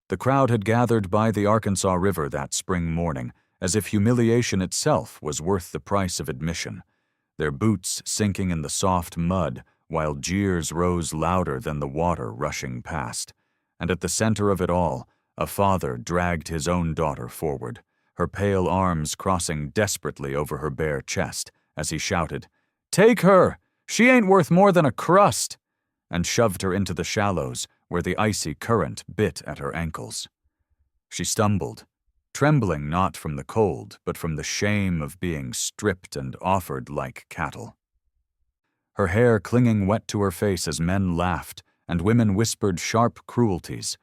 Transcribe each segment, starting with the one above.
The crowd had gathered by the Arkansas River that spring morning, as if humiliation itself was worth the price of admission, their boots sinking in the soft mud while jeers rose louder than the water rushing past. And at the center of it all, a father dragged his own daughter forward, her pale arms crossing desperately over her bare chest as he shouted, "Take her! She ain't worth more than a crust!" and shoved her into the shallows where the icy current bit at her ankles. She stumbled, trembling not from the cold, but from the shame of being stripped and offered like cattle. Her hair clinging wet to her face as men laughed and women whispered sharp cruelties,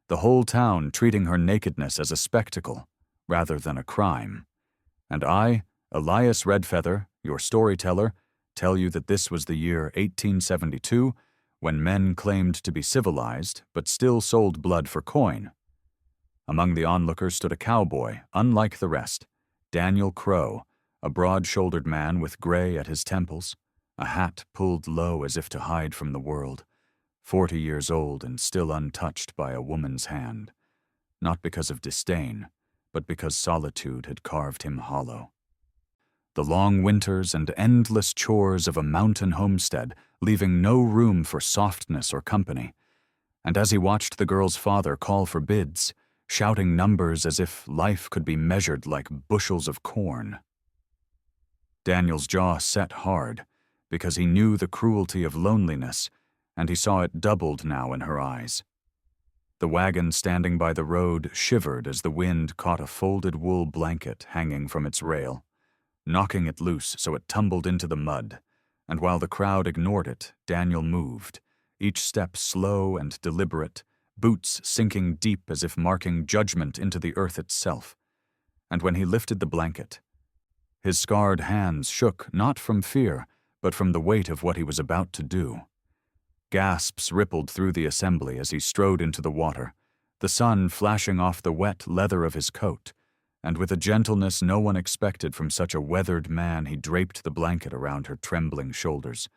the whole town treating her nakedness as a spectacle rather than a crime. And I, Elias Redfeather, your storyteller, tell you that this was the year 1872, when men claimed to be civilized but still sold blood for coin. Among the onlookers stood a cowboy, unlike the rest, Daniel Crow, a broad-shouldered man with gray at his temples, a hat pulled low as if to hide from the world, 40 years old and still untouched by a woman's hand, not because of disdain, but because solitude had carved him hollow. The long winters and endless chores of a mountain homestead, leaving no room for softness or company. And as he watched the girl's father call for bids, shouting numbers as if life could be measured like bushels of corn. Daniel's jaw set hard, because he knew the cruelty of loneliness, and he saw it doubled now in her eyes. The wagon standing by the road shivered as the wind caught a folded wool blanket hanging from its rail, knocking it loose so it tumbled into the mud, and while the crowd ignored it, Daniel moved, each step slow and deliberate, boots sinking deep as if marking judgment into the earth itself. And when he lifted the blanket, his scarred hands shook not from fear, but from the weight of what he was about to do. Gasps rippled through the assembly as he strode into the water, the sun flashing off the wet leather of his coat, and with a gentleness no one expected from such a weathered man he draped the blanket around her trembling shoulders,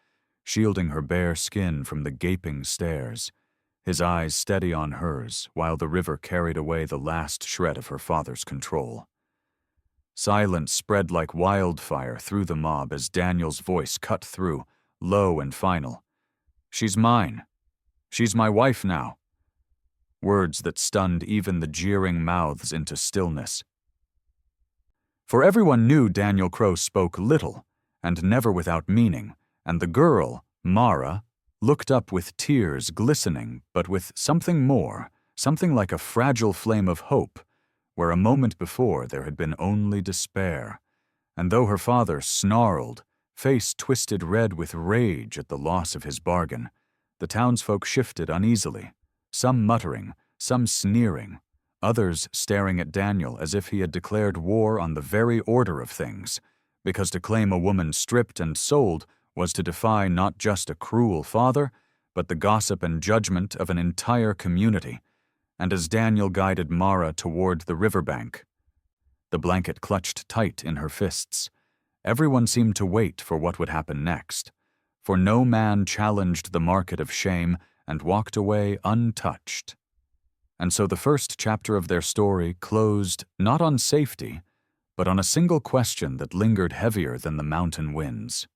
shielding her bare skin from the gaping stares, his eyes steady on hers while the river carried away the last shred of her father's control. Silence spread like wildfire through the mob as Daniel's voice cut through, low and final. "She's mine. She's my wife now." Words that stunned even the jeering mouths into stillness. For everyone knew Daniel Crow spoke little, and never without meaning, and the girl, Mara, looked up with tears glistening, but with something more, something like a fragile flame of hope, where a moment before there had been only despair. And though her father snarled, face twisted red with rage at the loss of his bargain, the townsfolk shifted uneasily, some muttering, some sneering, others staring at Daniel as if he had declared war on the very order of things, because to claim a woman stripped and sold was to defy not just a cruel father, but the gossip and judgment of an entire community. And as Daniel guided Mara toward the riverbank, the blanket clutched tight in her fists, everyone seemed to wait for what would happen next, for no man challenged the market of shame and walked away untouched. And so the first chapter of their story closed not on safety, but on a single question that lingered heavier than the mountain winds.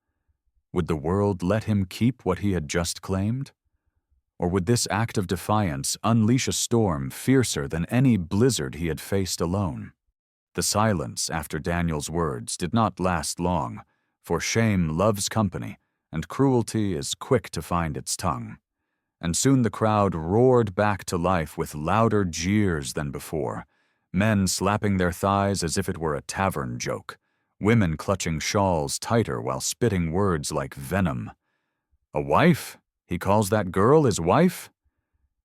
Would the world let him keep what he had just claimed? Or would this act of defiance unleash a storm fiercer than any blizzard he had faced alone? The silence after Daniel's words did not last long, for shame loves company, and cruelty is quick to find its tongue. And soon the crowd roared back to life with louder jeers than before, men slapping their thighs as if it were a tavern joke, women clutching shawls tighter while spitting words like venom. "A wife? He calls that girl his wife?"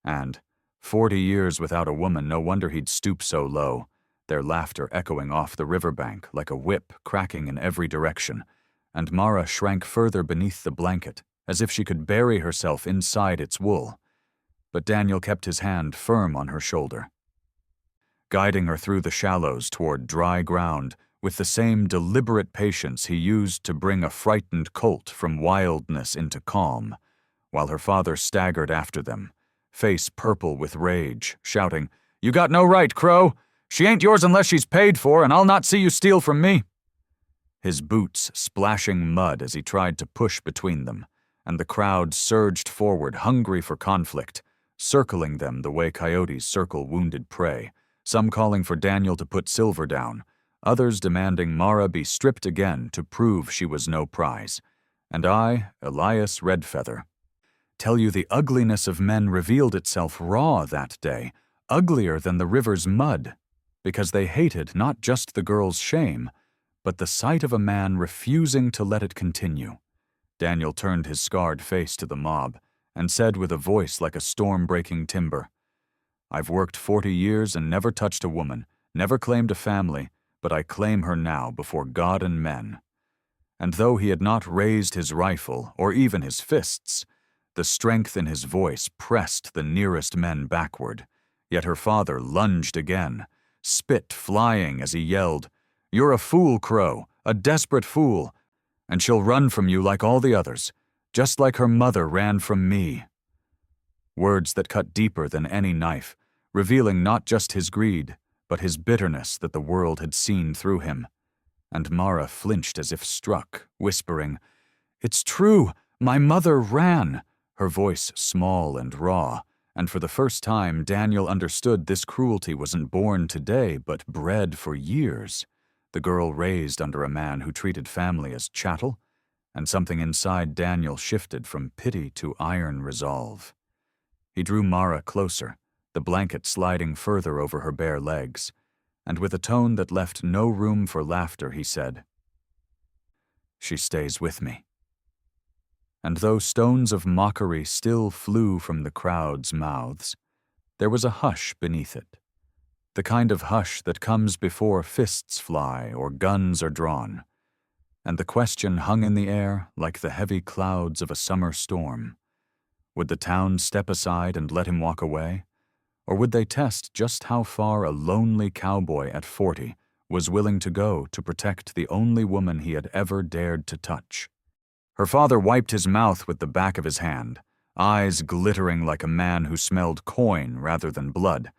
And 40 years without a woman, no wonder he'd stoop so low, their laughter echoing off the riverbank like a whip cracking in every direction, and Mara shrank further beneath the blanket, as if she could bury herself inside its wool. But Daniel kept his hand firm on her shoulder, guiding her through the shallows toward dry ground with the same deliberate patience he used to bring a frightened colt from wildness into calm, while her father staggered after them, face purple with rage, shouting, "You got no right, Crow. She ain't yours unless she's paid for, and I'll not see you steal from me." His boots splashing mud as he tried to push between them, and the crowd surged forward, hungry for conflict, circling them the way coyotes circle wounded prey, some calling for Daniel to put Silver down, others demanding Mara be stripped again to prove she was no prize. And I, Elias Redfeather, tell you the ugliness of men revealed itself raw that day, uglier than the river's mud, because they hated not just the girl's shame, but the sight of a man refusing to let it continue. Daniel turned his scarred face to the mob and said with a voice like a storm-breaking timber, "I've worked 40 years and never touched a woman, never claimed a family, but I claim her now before God and men." And though he had not raised his rifle or even his fists, the strength in his voice pressed the nearest men backward. Yet her father lunged again, spit flying as he yelled, "You're a fool, Crow, a desperate fool, and she'll run from you like all the others, just like her mother ran from me." Words that cut deeper than any knife, revealing not just his greed, but his bitterness that the world had seen through him. And Mara flinched as if struck, whispering, "It's true, my mother ran," her voice small and raw, and for the first time Daniel understood this cruelty wasn't born today but bred for years. The girl raised under a man who treated family as chattel, and something inside Daniel shifted from pity to iron resolve. He drew Mara closer, the blanket sliding further over her bare legs, and with a tone that left no room for laughter, he said, "She stays with me." And though stones of mockery still flew from the crowd's mouths, there was a hush beneath it, the kind of hush that comes before fists fly or guns are drawn, and the question hung in the air like the heavy clouds of a summer storm. Would the town step aside and let him walk away? Or would they test just how far a lonely cowboy at 40 was willing to go to protect the only woman he had ever dared to touch? Her father wiped his mouth with the back of his hand, eyes glittering like a man who smelled coin rather than blood,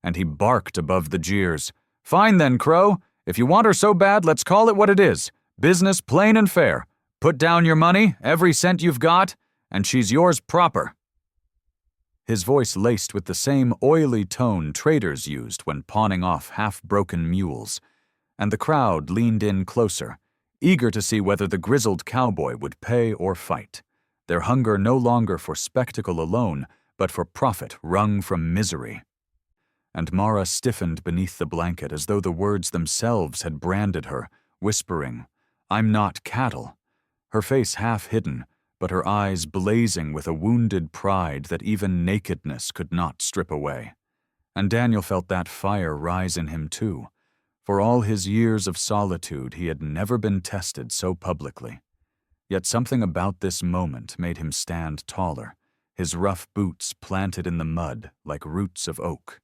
and he barked above the jeers, "Fine then, Crow. If you want her so bad, let's call it what it is. Business plain and fair. Put down your money, every cent you've got, and she's yours proper." His voice laced with the same oily tone traders used when pawning off half-broken mules, and the crowd leaned in closer, eager to see whether the grizzled cowboy would pay or fight, their hunger no longer for spectacle alone, but for profit wrung from misery. And Mara stiffened beneath the blanket as though the words themselves had branded her, whispering, "I'm not cattle," her face half hidden, but her eyes blazing with a wounded pride that even nakedness could not strip away. And Daniel felt that fire rise in him too. For all his years of solitude, he had never been tested so publicly. Yet something about this moment made him stand taller, his rough boots planted in the mud like roots of oak.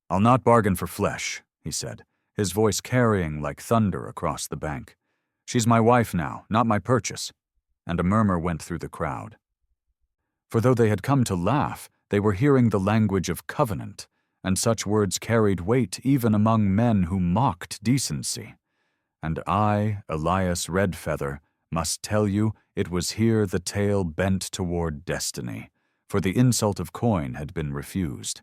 "I'll not bargain for flesh," he said, his voice carrying like thunder across the bank. "She's my wife now, not my purchase." And a murmur went through the crowd. For though they had come to laugh, they were hearing the language of covenant, and such words carried weight even among men who mocked decency. And I, Elias Redfeather, must tell you it was here the tale bent toward destiny, for the insult of coin had been refused.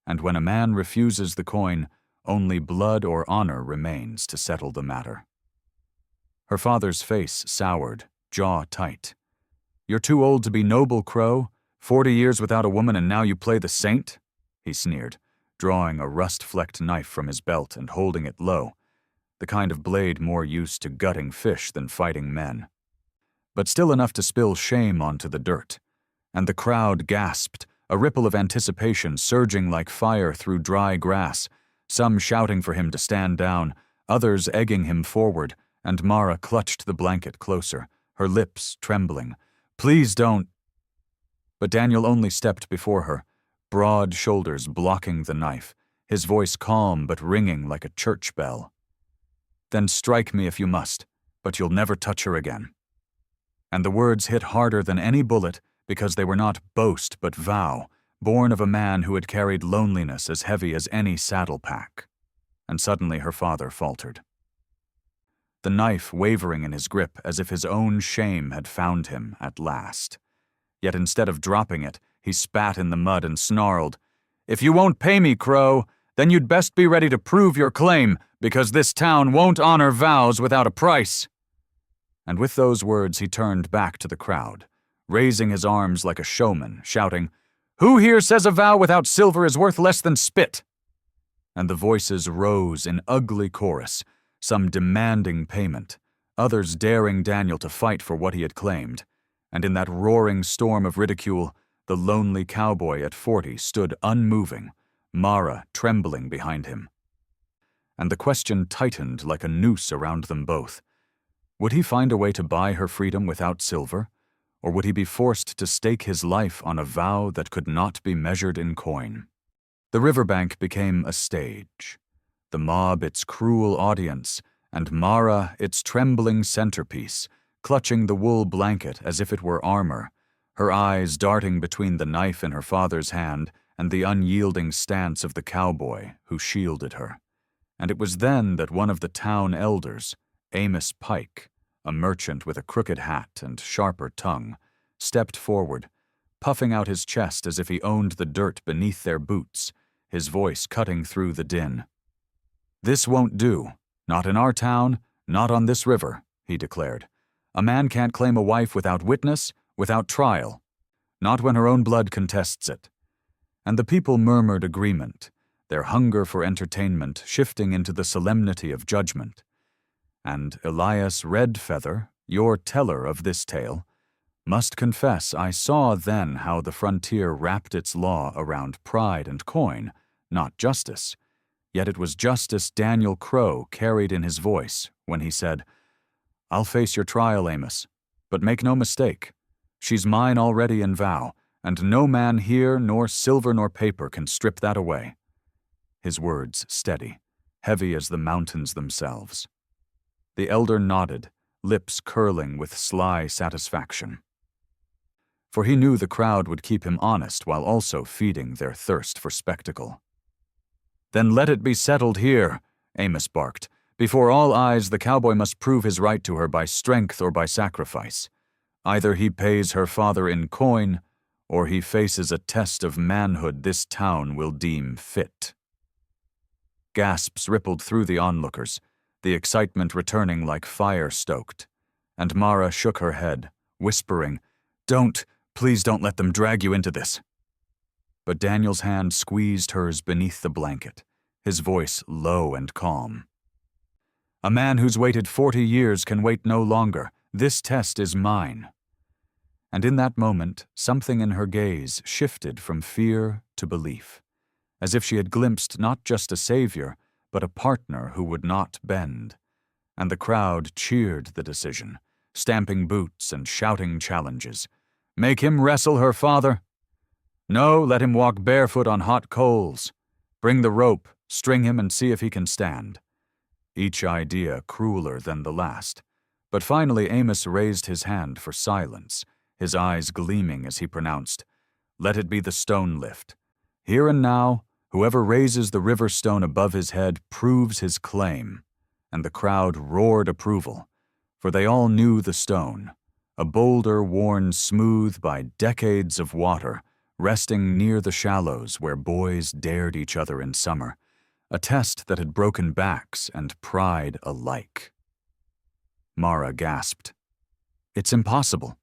And when a man refuses the coin, only blood or honor remains to settle the matter. Her father's face soured, jaw tight. "You're too old to be noble, Crow. 40 years without a woman and now you play the saint?" he sneered, drawing a rust-flecked knife from his belt and holding it low, the kind of blade more used to gutting fish than fighting men. But still enough to spill shame onto the dirt. And the crowd gasped, a ripple of anticipation surging like fire through dry grass, some shouting for him to stand down, others egging him forward, and Mara clutched the blanket closer, her lips trembling. "Please don't." But Daniel only stepped before her, broad shoulders blocking the knife, his voice calm but ringing like a church bell. "Then strike me if you must, but you'll never touch her again." And the words hit harder than any bullet because they were not boast but vow, born of a man who had carried loneliness as heavy as any saddle pack. And suddenly her father faltered. The knife wavering in his grip as if his own shame had found him at last. Yet instead of dropping it, he spat in the mud and snarled, "If you won't pay me, Crow, then you'd best be ready to prove your claim, because this town won't honor vows without a price." And with those words he turned back to the crowd, raising his arms like a showman, shouting, "Who here says a vow without silver is worth less than spit?" And the voices rose in ugly chorus, some demanding payment, others daring Daniel to fight for what he had claimed. And in that roaring storm of ridicule, the lonely cowboy at 40 stood unmoving, Mara trembling behind him. And the question tightened like a noose around them both. Would he find a way to buy her freedom without silver, or would he be forced to stake his life on a vow that could not be measured in coin? The riverbank became a stage, the mob its cruel audience, and Mara its trembling centerpiece, clutching the wool blanket as if it were armor, her eyes darting between the knife in her father's hand and the unyielding stance of the cowboy who shielded her. And it was then that one of the town elders, Amos Pike, a merchant with a crooked hat and sharper tongue, stepped forward, puffing out his chest as if he owned the dirt beneath their boots, his voice cutting through the din. "This won't do. Not in our town, not on this river," he declared. "A man can't claim a wife without witness, without trial. Not when her own blood contests it." And the people murmured agreement, their hunger for entertainment shifting into the solemnity of judgment. And Elias Redfeather, your teller of this tale, must confess I saw then how the frontier wrapped its law around pride and coin, not justice. Yet it was justice Daniel Crow carried in his voice when he said, "I'll face your trial, Amos, but make no mistake. She's mine already in vow, and no man here nor silver nor paper can strip that away." His words steady, heavy as the mountains themselves. The elder nodded, lips curling with sly satisfaction. For he knew the crowd would keep him honest while also feeding their thirst for spectacle. "Then let it be settled here," Amos barked. "Before all eyes, the cowboy must prove his right to her by strength or by sacrifice. Either he pays her father in coin, or he faces a test of manhood this town will deem fit." Gasps rippled through the onlookers, the excitement returning like fire-stoked. And Mara shook her head, whispering, Please don't let them drag you into this." But Daniel's hand squeezed hers beneath the blanket, his voice low and calm. "A man who's waited 40 years can wait no longer. This test is mine." And in that moment, something in her gaze shifted from fear to belief, as if she had glimpsed not just a savior, but a partner who would not bend. And the crowd cheered the decision, stamping boots and shouting challenges. "Make him wrestle her father? No, let him walk barefoot on hot coals. Bring the rope, string him and see if he can stand." Each idea crueler than the last. But finally Amos raised his hand for silence, his eyes gleaming as he pronounced, "Let it be the stone lift. Here and now, whoever raises the river stone above his head proves his claim." And the crowd roared approval, for they all knew the stone, a boulder worn smooth by decades of water, resting near the shallows where boys dared each other in summer, a test that had broken backs and pride alike. Mara gasped, "It's impossible."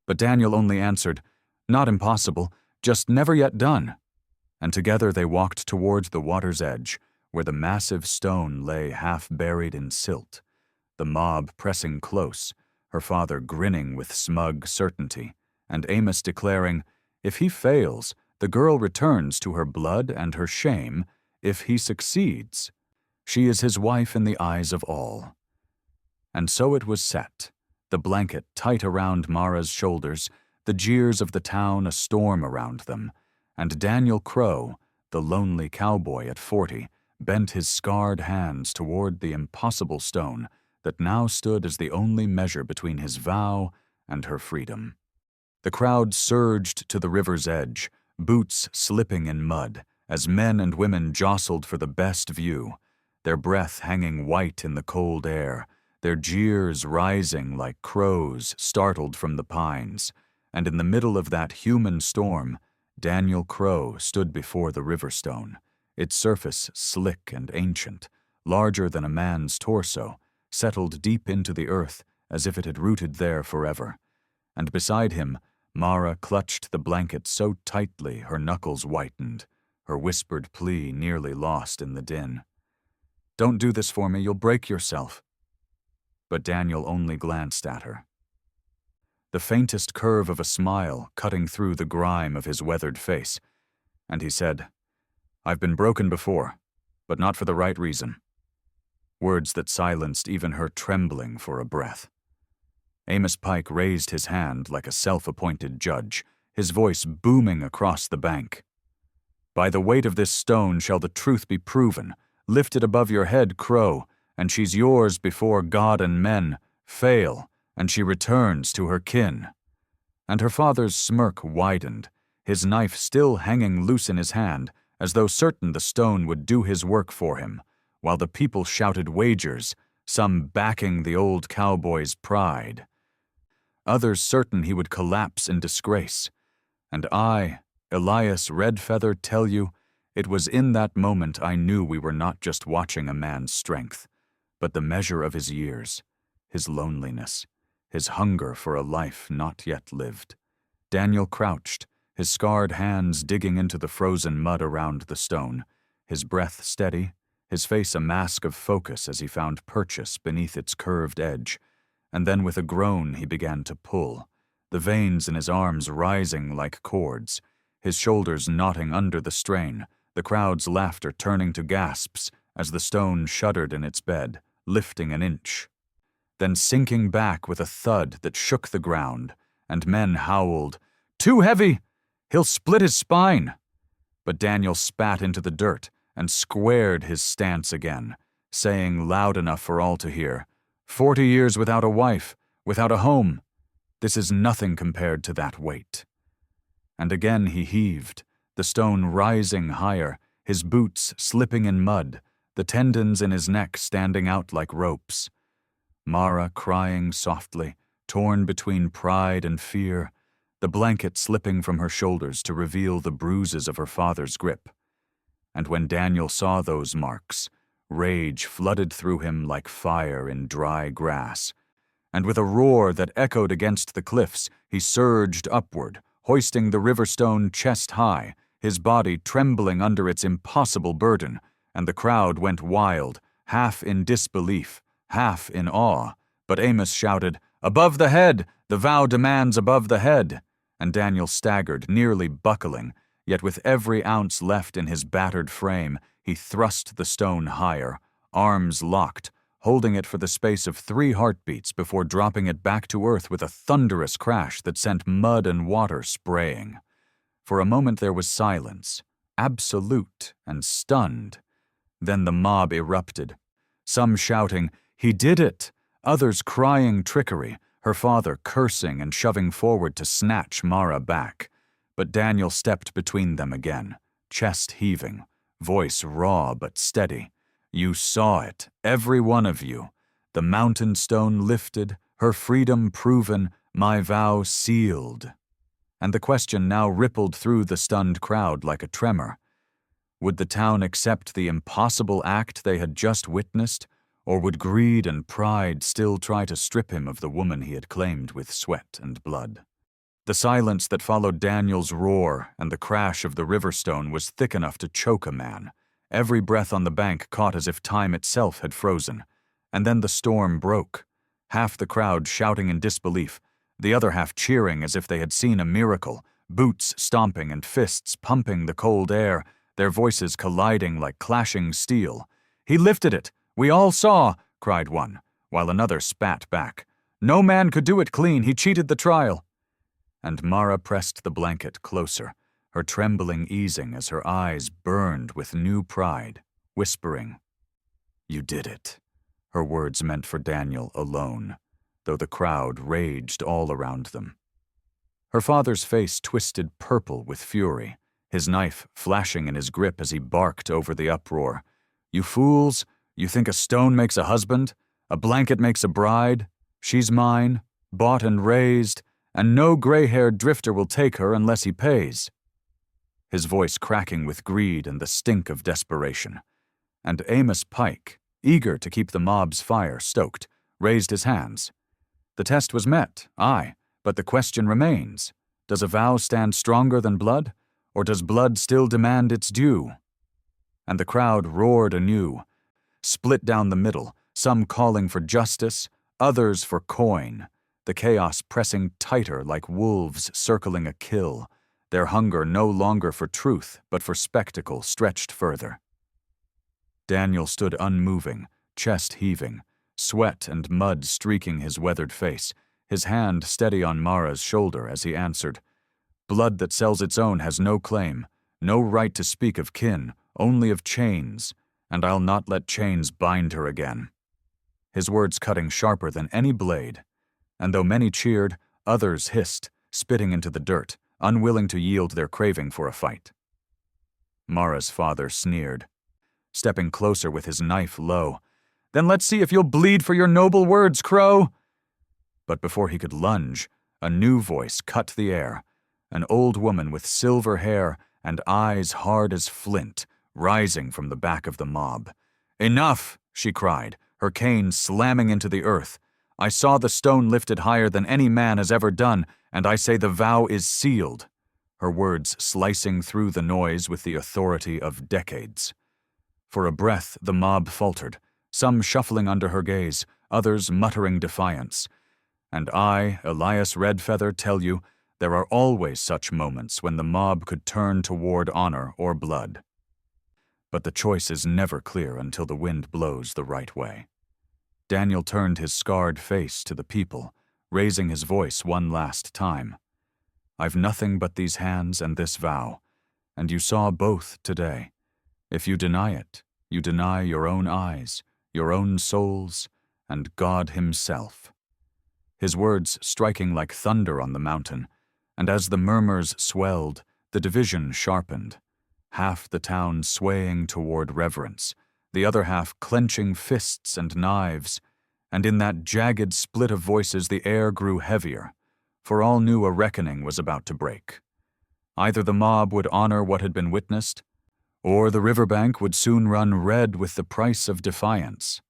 But Daniel only answered, "Not impossible, just never yet done." And together they walked toward the water's edge, where the massive stone lay half buried in silt, the mob pressing close, her father grinning with smug certainty, and Amos declaring, if he fails, the girl returns to her blood and her shame. If he succeeds, she is his wife in the eyes of all. And so it was set, the blanket tight around Mara's shoulders, the jeers of the town a storm around them, and Daniel Crow, the lonely cowboy at 40, bent his scarred hands toward the impossible stone that now stood as the only measure between his vow and her freedom. The crowd surged to the river's edge, boots slipping in mud, as men and women jostled for the best view, their breath hanging white in the cold air, their jeers rising like crows startled from the pines. And in the middle of that human storm, Daniel Crow stood before the riverstone, its surface slick and ancient, larger than a man's torso, settled deep into the earth as if it had rooted there forever. And beside him, Mara clutched the blanket so tightly her knuckles whitened, her whispered plea nearly lost in the din. "Don't do this for me, you'll break yourself." But Daniel only glanced at her. The faintest curve of a smile cutting through the grime of his weathered face, and he said, "I've been broken before, but not for the right reason." Words that silenced even her trembling for a breath. Amos Pike raised his hand like a self-appointed judge, his voice booming across the bank. "By the weight of this stone shall the truth be proven, lifted above your head, Crow, and she's yours before God and men. Fail, and she returns to her kin." And her father's smirk widened, his knife still hanging loose in his hand, as though certain the stone would do his work for him, while the people shouted wagers, some backing the old cowboy's pride, others certain he would collapse in disgrace. And I, Elias Redfeather, tell you, it was in that moment I knew we were not just watching a man's strength, but the measure of his years, his loneliness, his hunger for a life not yet lived. Daniel crouched, his scarred hands digging into the frozen mud around the stone, his breath steady, his face a mask of focus as he found purchase beneath its curved edge. And then with a groan he began to pull, the veins in his arms rising like cords, his shoulders knotting under the strain, the crowd's laughter turning to gasps as the stone shuddered in its bed, lifting an inch, then sinking back with a thud that shook the ground, and men howled, "Too heavy! He'll split his spine!" But Daniel spat into the dirt and squared his stance again, saying loud enough for all to hear, 40 years without a wife, without a home. This is nothing compared to that weight." And again he heaved, the stone rising higher, his boots slipping in mud, the tendons in his neck standing out like ropes. Mara crying softly, torn between pride and fear, the blanket slipping from her shoulders to reveal the bruises of her father's grip. And when Daniel saw those marks, rage flooded through him like fire in dry grass, and with a roar that echoed against the cliffs, he surged upward, hoisting the riverstone chest high, his body trembling under its impossible burden, and the crowd went wild, half in disbelief, half in awe. But Amos shouted, "Above the head! The vow demands above the head!" And Daniel staggered, nearly buckling, yet with every ounce left in his battered frame, he thrust the stone higher, arms locked, holding it for the space of 3 heartbeats before dropping it back to earth with a thunderous crash that sent mud and water spraying. For a moment there was silence, absolute and stunned. Then the mob erupted, some shouting, "He did it!" others crying trickery, her father cursing and shoving forward to snatch Mara back. But Daniel stepped between them again, chest heaving, voice raw but steady. "You saw it, every one of you. The mountain stone lifted, her freedom proven, my vow sealed." And the question now rippled through the stunned crowd like a tremor. Would the town accept the impossible act they had just witnessed, or would greed and pride still try to strip him of the woman he had claimed with sweat and blood? The silence that followed Daniel's roar and the crash of the riverstone was thick enough to choke a man. Every breath on the bank caught as if time itself had frozen. And then the storm broke, half the crowd shouting in disbelief, the other half cheering as if they had seen a miracle, boots stomping and fists pumping the cold air, their voices colliding like clashing steel. "He lifted it! We all saw!" cried one, while another spat back. "No man could do it clean, he cheated the trial." And Mara pressed the blanket closer, her trembling easing as her eyes burned with new pride, whispering, "You did it." Her words meant for Daniel alone, though the crowd raged all around them. Her father's face twisted purple with fury, his knife flashing in his grip as he barked over the uproar. "You fools, you think a stone makes a husband? A blanket makes a bride? She's mine, bought and raised, and no gray-haired drifter will take her unless he pays." His voice cracking with greed and the stink of desperation. And Amos Pike, eager to keep the mob's fire stoked, raised his hands. The test was met, aye, but the question remains. Does a vow stand stronger than blood, or does blood still demand its due? And the crowd roared anew, split down the middle, some calling for justice, others for coin, the chaos pressing tighter like wolves circling a kill, their hunger no longer for truth but for spectacle stretched further. Daniel stood unmoving, chest heaving, sweat and mud streaking his weathered face, his hand steady on Mara's shoulder as he answered, "Blood that sells its own has no claim, no right to speak of kin, only of chains, and I'll not let chains bind her again." His words cutting sharper than any blade, and though many cheered, others hissed, spitting into the dirt, unwilling to yield their craving for a fight. Mara's father sneered, stepping closer with his knife low. "Then let's see if you'll bleed for your noble words, Crow!" But before he could lunge, a new voice cut the air, an old woman with silver hair and eyes hard as flint, rising from the back of the mob. "Enough!" she cried, her cane slamming into the earth. "I saw the stone lifted higher than any man has ever done, and I say the vow is sealed," her words slicing through the noise with the authority of decades. For a breath the mob faltered, some shuffling under her gaze, others muttering defiance. And I, Elias Redfeather, tell you, there are always such moments when the mob could turn toward honor or blood. But the choice is never clear until the wind blows the right way. Daniel turned his scarred face to the people, raising his voice one last time. "I've nothing but these hands and this vow, and you saw both today. If you deny it, you deny your own eyes, your own souls, and God himself." His words striking like thunder on the mountain, and as the murmurs swelled, the division sharpened, half the town swaying toward reverence, the other half clenching fists and knives, and in that jagged split of voices the air grew heavier, for all knew a reckoning was about to break. Either the mob would honor what had been witnessed, or the riverbank would soon run red with the price of defiance.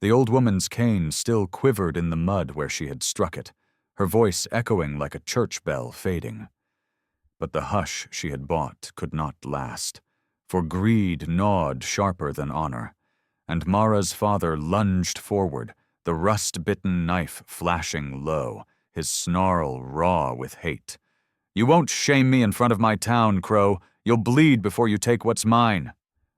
The old woman's cane still quivered in the mud where she had struck it, her voice echoing like a church bell fading. But the hush she had bought could not last, for greed gnawed sharper than honor, and Mara's father lunged forward, the rust-bitten knife flashing low, his snarl raw with hate. "You won't shame me in front of my town, Crow. You'll bleed before you take what's mine."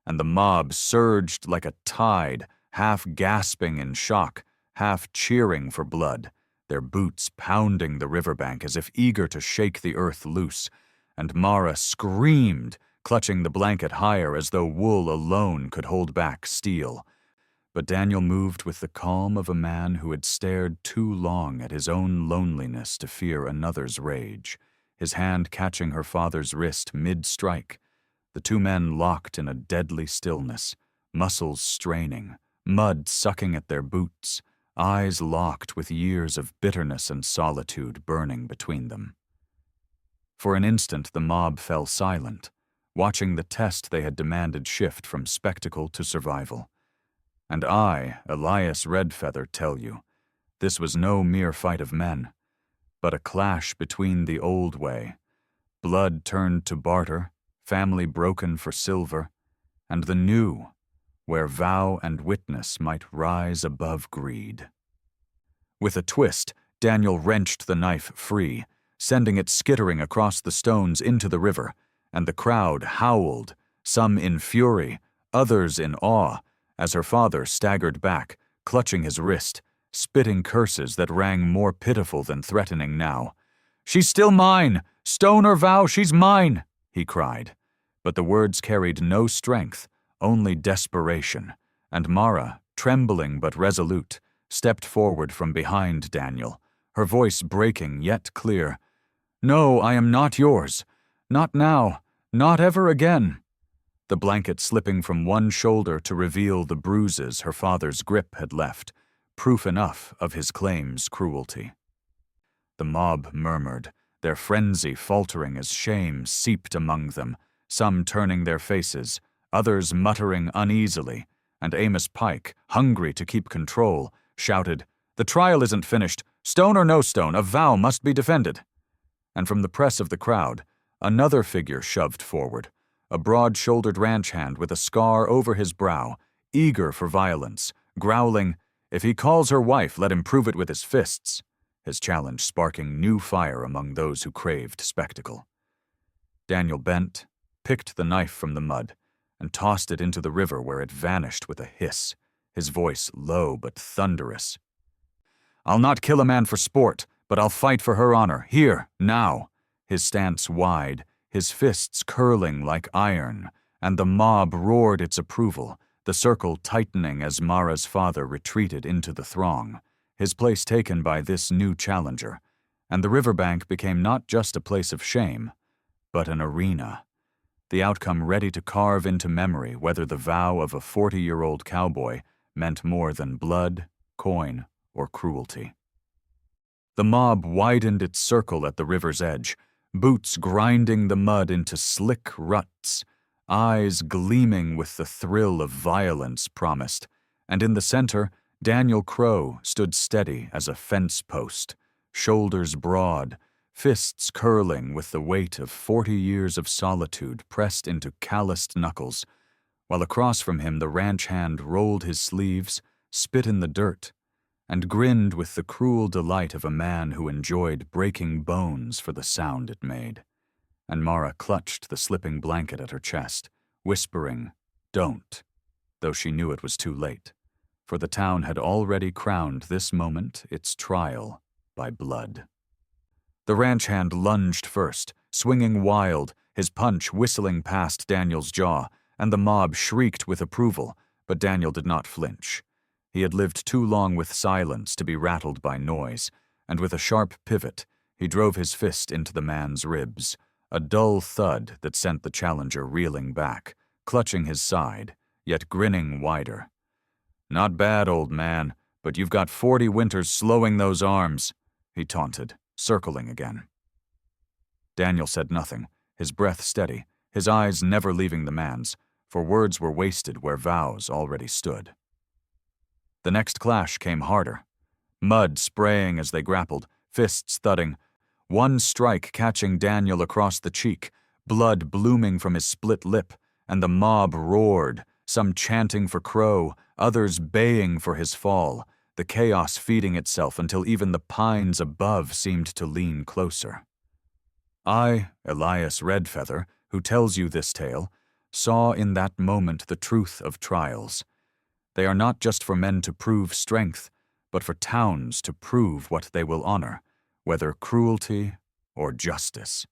And the mob surged like a tide, half gasping in shock, half cheering for blood, their boots pounding the riverbank as if eager to shake the earth loose, and Mara screamed, clutching the blanket higher as though wool alone could hold back steel. But Daniel moved with the calm of a man who had stared too long at his own loneliness to fear another's rage, his hand catching her father's wrist mid-strike. The two men locked in a deadly stillness, muscles straining, mud sucking at their boots, eyes locked with years of bitterness and solitude burning between them. For an instant the mob fell silent, watching the test they had demanded shift from spectacle to survival. And I, Elias Redfeather, tell you, this was no mere fight of men, but a clash between the old way, blood turned to barter, family broken for silver, and the new, where vow and witness might rise above greed. With a twist, Daniel wrenched the knife free, sending it skittering across the stones into the river, and the crowd howled, some in fury, others in awe, as her father staggered back, clutching his wrist, spitting curses that rang more pitiful than threatening now. "She's still mine! Stone or vow, she's mine!" he cried. But the words carried no strength, only desperation, and Mara, trembling but resolute, stepped forward from behind Daniel, her voice breaking yet clear. "No, I am not yours. Not now. Not ever again. The blanket slipping from one shoulder to reveal the bruises her father's grip had left, proof enough of his claim's cruelty. The mob murmured, their frenzy faltering as shame seeped among them, some turning their faces, others muttering uneasily, and Amos Pike, hungry to keep control, shouted, "The trial isn't finished. Stone or no stone, a vow must be defended." And from the press of the crowd, another figure shoved forward, a broad-shouldered ranch hand with a scar over his brow, eager for violence, growling, "If he calls her wife, let him prove it with his fists," his challenge sparking new fire among those who craved spectacle. Daniel bent, picked the knife from the mud, and tossed it into the river where it vanished with a hiss, his voice low but thunderous. "I'll not kill a man for sport, but I'll fight for her honor, here, now," his stance wide, his fists curling like iron, and the mob roared its approval, the circle tightening as Mara's father retreated into the throng, his place taken by this new challenger, and the riverbank became not just a place of shame, but an arena, the outcome ready to carve into memory whether the vow of a 40-year-old cowboy meant more than blood, coin, or cruelty. The mob widened its circle at the river's edge, boots grinding the mud into slick ruts, eyes gleaming with the thrill of violence promised, and in the center, Daniel Crow stood steady as a fence post, shoulders broad, fists curling with the weight of 40 years of solitude pressed into calloused knuckles, while across from him the ranch hand rolled his sleeves, spit in the dirt, and grinned with the cruel delight of a man who enjoyed breaking bones for the sound it made. And Mara clutched the slipping blanket at her chest, whispering, "Don't," though she knew it was too late, for the town had already crowned this moment its trial by blood. The ranch hand lunged first, swinging wild, his punch whistling past Daniel's jaw, and the mob shrieked with approval, but Daniel did not flinch. He had lived too long with silence to be rattled by noise, and with a sharp pivot, he drove his fist into the man's ribs, a dull thud that sent the challenger reeling back, clutching his side, yet grinning wider. "Not bad, old man, but you've got 40 winters slowing those arms," he taunted, circling again. Daniel said nothing, his breath steady, his eyes never leaving the man's, for words were wasted where vows already stood. The next clash came harder, mud spraying as they grappled, fists thudding, one strike catching Daniel across the cheek, blood blooming from his split lip, and the mob roared, some chanting for Crow, others baying for his fall, the chaos feeding itself until even the pines above seemed to lean closer. I, Elias Redfeather, who tells you this tale, saw in that moment the truth of trials. They are not just for men to prove strength, but for towns to prove what they will honor, whether cruelty or justice.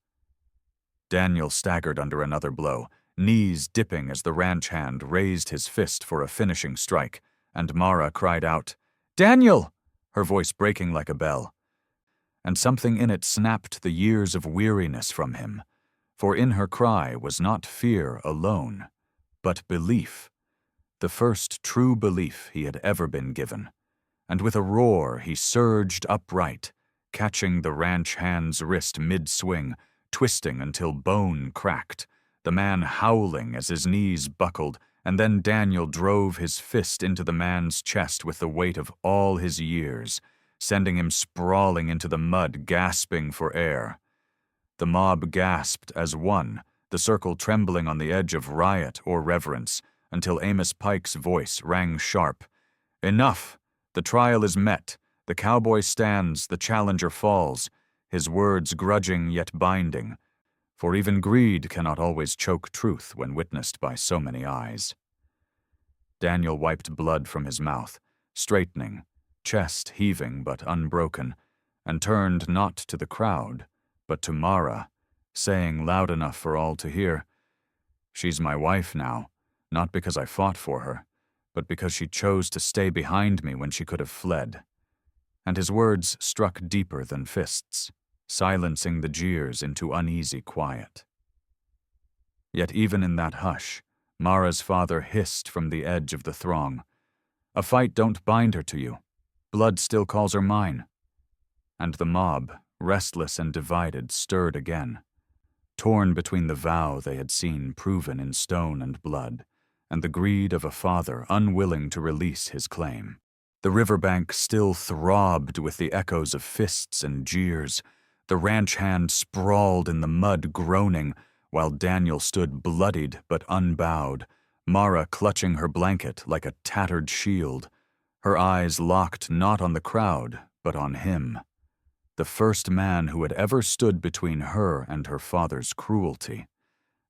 Daniel staggered under another blow, knees dipping as the ranch hand raised his fist for a finishing strike, and Mara cried out, "Daniel!" her voice breaking like a bell. And something in it snapped the years of weariness from him, for in her cry was not fear alone, but belief, the first true belief he had ever been given. And with a roar he surged upright, catching the ranch hand's wrist mid-swing, twisting until bone cracked, the man howling as his knees buckled, and then Daniel drove his fist into the man's chest with the weight of all his years, sending him sprawling into the mud, gasping for air. The mob gasped as one, the circle trembling on the edge of riot or reverence, until Amos Pike's voice rang sharp. "Enough! The trial is met. The cowboy stands, the challenger falls," his words grudging yet binding, for even greed cannot always choke truth when witnessed by so many eyes. Daniel wiped blood from his mouth, straightening, chest heaving but unbroken, and turned not to the crowd, but to Mara, saying loud enough for all to hear, "She's my wife now, not because I fought for her, but because she chose to stay behind me when she could have fled." And his words struck deeper than fists, silencing the jeers into uneasy quiet. Yet even in that hush, Mara's father hissed from the edge of the throng. "A fight don't bind her to you. Blood still calls her mine." And the mob, restless and divided, stirred again, torn between the vow they had seen proven in stone and blood, and the greed of a father unwilling to release his claim. The riverbank still throbbed with the echoes of fists and jeers. The ranch hand sprawled in the mud, groaning, while Daniel stood bloodied but unbowed, Mara clutching her blanket like a tattered shield, her eyes locked not on the crowd, but on him, the first man who had ever stood between her and her father's cruelty.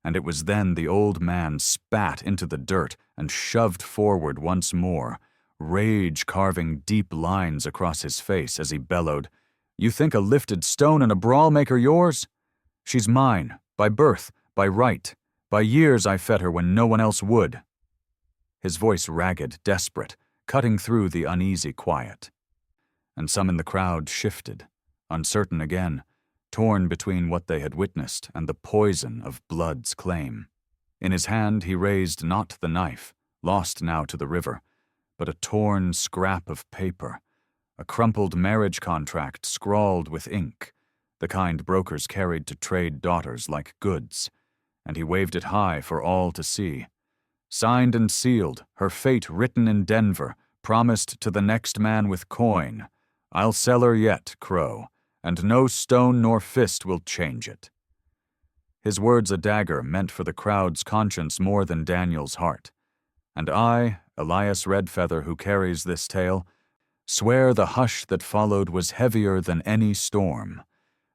And it was then the old man spat into the dirt and shoved forward once more, rage carving deep lines across his face as he bellowed, "You think a lifted stone and a brawl make her yours? She's mine, by birth, by right, by years I fed her when no one else would." His voice ragged, desperate, cutting through the uneasy quiet. And some in the crowd shifted, uncertain again, torn between what they had witnessed and the poison of blood's claim. In his hand he raised not the knife, lost now to the river, but a torn scrap of paper, a crumpled marriage contract scrawled with ink, the kind brokers carried to trade daughters like goods, and he waved it high for all to see. Signed and sealed, her fate written in Denver, promised to the next man with coin. "I'll sell her yet, Crow, and no stone nor fist will change it." His words a dagger meant for the crowd's conscience more than Daniel's heart. And I, Elias Redfeather, who carries this tale, swear the hush that followed was heavier than any storm,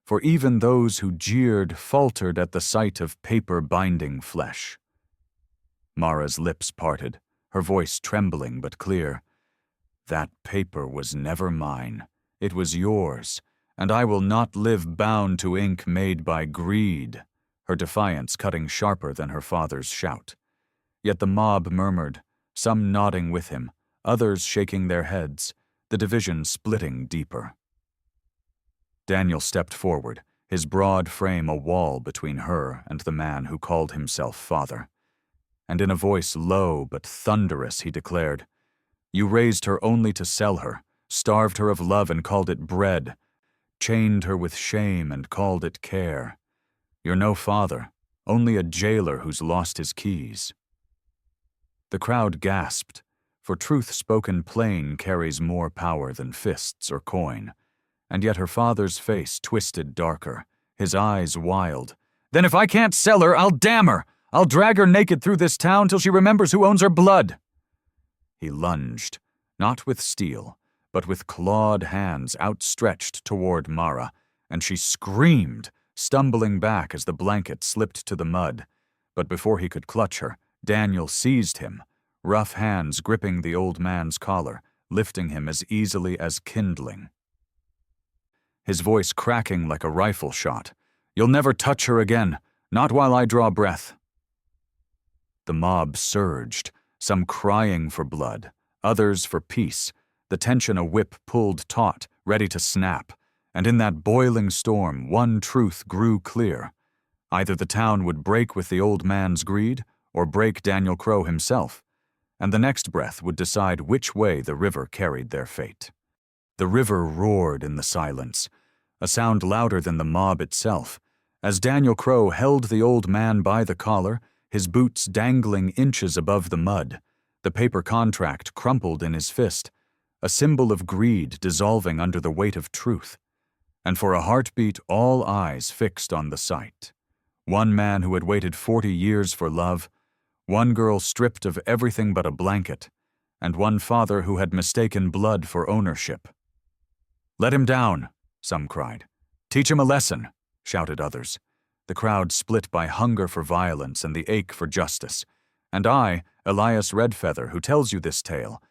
for even those who jeered faltered at the sight of paper binding flesh. Mara's lips parted, her voice trembling but clear. "That paper was never mine. It was yours, and I will not live bound to ink made by greed," her defiance cutting sharper than her father's shout. Yet the mob murmured, some nodding with him, others shaking their heads, the division splitting deeper. Daniel stepped forward, his broad frame a wall between her and the man who called himself father. And in a voice low but thunderous he declared, "You raised her only to sell her, starved her of love and called it bread, chained her with shame and called it care. You're no father, only a jailer who's lost his keys." The crowd gasped, for truth spoken plain carries more power than fists or coin, and yet her father's face twisted darker, his eyes wild. "Then if I can't sell her, I'll damn her! I'll drag her naked through this town till she remembers who owns her blood!" He lunged, not with steel, but with clawed hands outstretched toward Mara, and she screamed, stumbling back as the blanket slipped to the mud. But before he could clutch her, Daniel seized him, rough hands gripping the old man's collar, lifting him as easily as kindling. His voice cracking like a rifle shot. "You'll never touch her again, not while I draw breath." The mob surged, some crying for blood, others for peace, the tension a whip pulled taut, ready to snap, and in that boiling storm one truth grew clear. Either the town would break with the old man's greed, or break Daniel Crow himself, and the next breath would decide which way the river carried their fate. The river roared in the silence, a sound louder than the mob itself, as Daniel Crow held the old man by the collar, his boots dangling inches above the mud, the paper contract crumpled in his fist, a symbol of greed dissolving under the weight of truth. And for a heartbeat all eyes fixed on the sight. One man who had waited 40 years for love, one girl stripped of everything but a blanket, and one father who had mistaken blood for ownership. "Let him down," some cried. "Teach him a lesson," shouted others. The crowd split by hunger for violence and the ache for justice. And I, Elias Redfeather, who tells you this tale,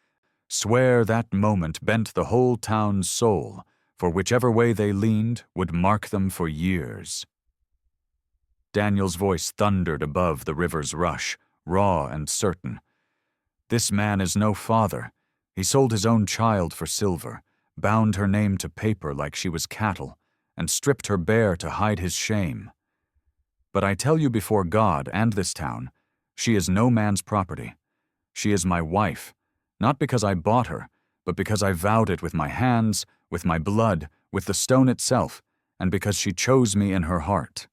swear that moment bent the whole town's soul, for whichever way they leaned would mark them for years. Daniel's voice thundered above the river's rush, raw and certain. "This man is no father. He sold his own child for silver, bound her name to paper like she was cattle, and stripped her bare to hide his shame. But I tell you before God and this town, she is no man's property. She is my wife, not because I bought her, but because I vowed it with my hands, with my blood, with the stone itself, and because she chose me in her heart."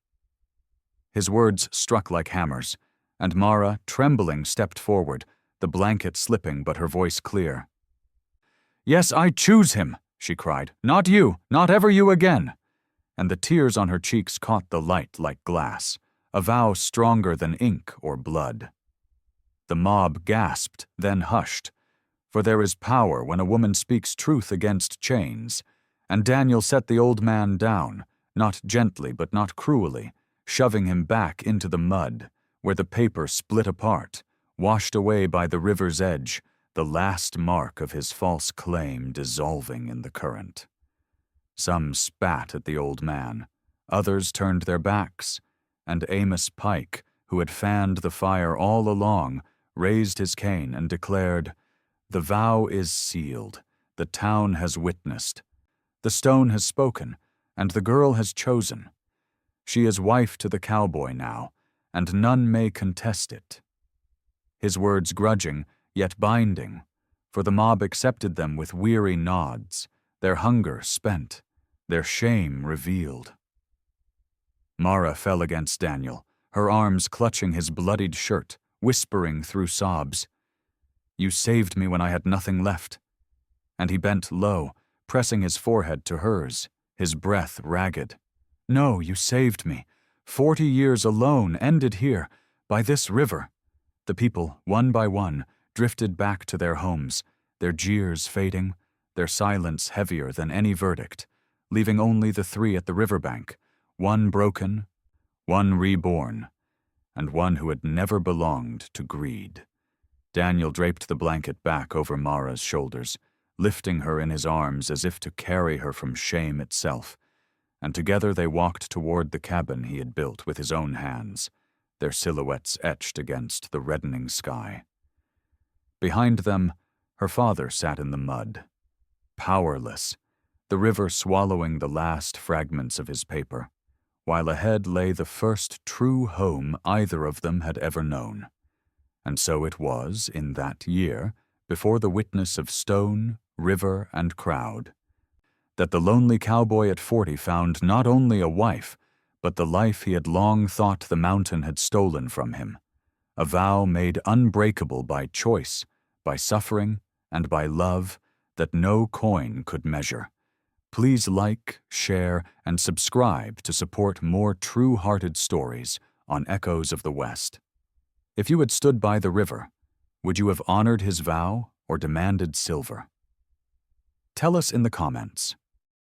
His words struck like hammers, and Mara, trembling, stepped forward, the blanket slipping but her voice clear. "Yes, I choose him," she cried. "Not you, not ever you again." And the tears on her cheeks caught the light like glass, a vow stronger than ink or blood. The mob gasped, then hushed, for there is power when a woman speaks truth against chains, and Daniel set the old man down, not gently but not cruelly, shoving him back into the mud, where the paper split apart, washed away by the river's edge, the last mark of his false claim dissolving in the current. Some spat at the old man, others turned their backs, and Amos Pike, who had fanned the fire all along, raised his cane and declared, "The vow is sealed, the town has witnessed, the stone has spoken, and the girl has chosen. She is wife to the cowboy now, and none may contest it." His words grudging, yet binding, for the mob accepted them with weary nods, their hunger spent, their shame revealed. Mara fell against Daniel, her arms clutching his bloodied shirt, whispering through sobs, "You saved me when I had nothing left." And he bent low, pressing his forehead to hers, his breath ragged. "No, you saved me. 40 years alone ended here, by this river." The people, one by one, drifted back to their homes, their jeers fading, their silence heavier than any verdict, leaving only the three at the riverbank, one broken, one reborn, and one who had never belonged to greed. Daniel draped the blanket back over Mara's shoulders, lifting her in his arms as if to carry her from shame itself, and together they walked toward the cabin he had built with his own hands, their silhouettes etched against the reddening sky. Behind them, her father sat in the mud, powerless, the river swallowing the last fragments of his paper, while ahead lay the first true home either of them had ever known. And so it was, in that year, before the witness of stone, river, and crowd, that the lonely cowboy at 40 found not only a wife, but the life he had long thought the mountain had stolen from him, a vow made unbreakable by choice, by suffering, and by love that no coin could measure. Please like, share, and subscribe to support more true-hearted stories on Echoes of the West. If you had stood by the river, would you have honored his vow or demanded silver? Tell us in the comments.